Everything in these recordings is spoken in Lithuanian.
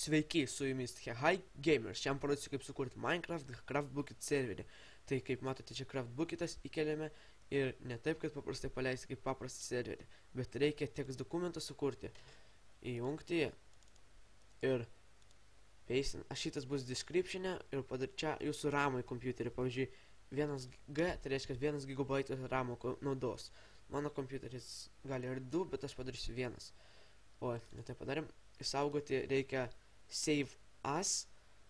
Sveiki, su jumis Hi Gamers. Šiam parodysiu, kaip sukurti Minecraft Craftbookit serverį. Tai kaip matote, čia Craftbookitas įkeliame ir ne taip, kad paprastai paleisti kaip paprastą serverį, bet reikia tekst dokumentą sukurti, įjungti ir paste. Šitas bus description'e ir čia jūsų ramai kompiuterį. Pavyzdžiui, 1G, tai reiškia 1 GB ramo naudos. Mano kompiuteris gali ir 2, bet aš padarysiu 1. O, tai padarėm. Išsaugoti reikia save as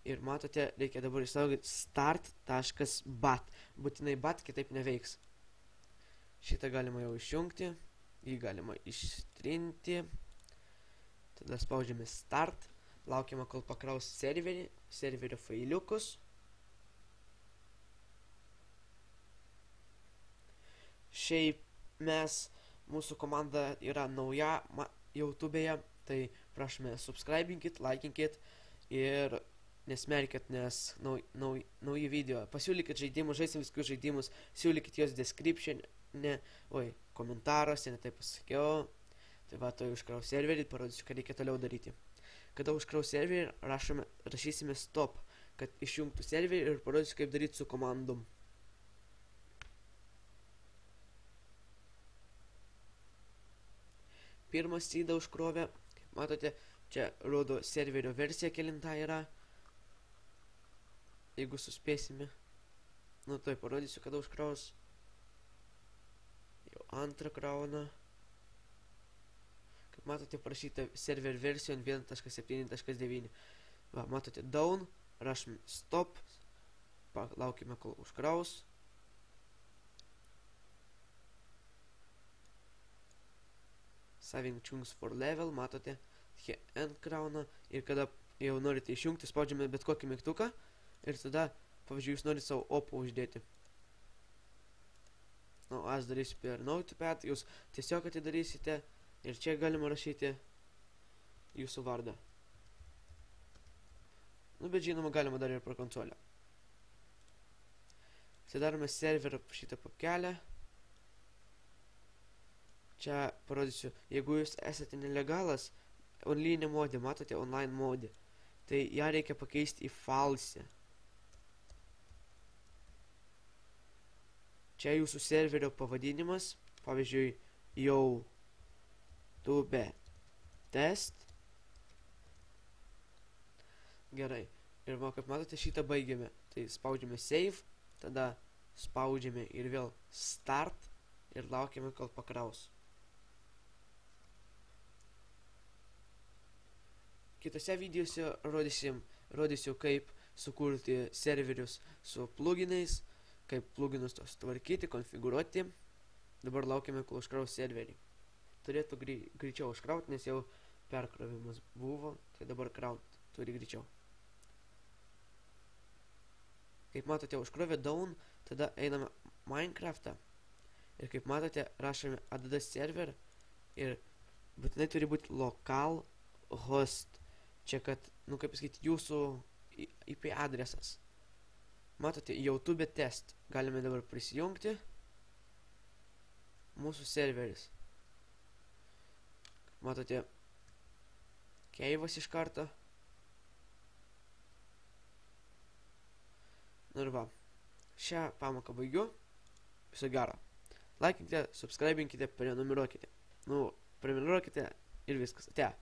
ir matote, reikia dabar išsaugoti start.bat. Būtinai bat, kitaip neveiks. Šitą galima jau išjungti, jį galima ištrinti. Tada spaudžiame start, laukiame, kol pakraus serverio failiukus. Šiaip mūsų komanda yra nauja YouTube'e, tai prašome subscribinkit, laikinkit ir nesmerkit, nes nauji video. Pasiūlykit žaidimus, žaisim visus žaidimus, siūlykit jos description'e, komentaruose, ne taip pasakiau. Tai va, to užkraus serverį, parodysiu, ką reikia toliau daryti. Kada užkraus serverį, rašysime stop, kad išjungtų serverį ir parodysiu, kaip daryti su komandom. Pirmas sydą užkrovė, kaip matote, čia rodo serverio versija kelinta yra. Jeigu suspėsime. Nu, tai parodysiu, kada užkraus. Jau antrą krauna. Kaip matote, parašyta server version 1.7.9. Va, matote, down, rašome stop. Laukime, kol užkraus. Saving chunks for level, matote, end krauna ir kada jau norite išjungti, spaudžiame bet kokį mygtuką ir tada, pavyzdžiui, jūs norite savo opą uždėti. Nu, aš darysiu per Notepad, jūs tiesiog atidarysite ir čia galima rašyti jūsų vardą. Nu, bet žinoma, galima dar ir per konsolę. Atidarome serverio šitą papkelę. Čia parodysiu, jeigu jūs esate nelegalas, online modė, matote, online modė, tai ją reikia pakeisti į false. Čia jūsų serverio pavadinimas, pavyzdžiui, YouTube test. Gerai, ir kaip matote, šitą baigiame. Tai spaudžiame save, tada spaudžiame ir vėl start ir laukiame, kol pakraus. Kitose videose rodysiu, kaip sukurti serverius su pluginais, kaip pluginus tos tvarkyti, konfigūruoti. Dabar laukiame, kol užkraus serverį. Turėtų greičiau užkrauti, nes jau perkrovimas buvo, tai dabar kraut turi greičiau. Kaip matote, užkrovė down, tada einame Minecraft'ą. Ir kaip matote, rašome add server ir būtinai turi būti local host. Čia, kad, kaip pasakyti, jūsų IP adresas. Matote, YouTube test. Galime dabar prisijungti. Mūsų serveris. Matote, keivas iš karto. Nu ir va. Šią pamoką baigiu. Viso gero. Laikinkite, subscribinkite, prenumeruokite. Prenumeruokite ir viskas. Ate.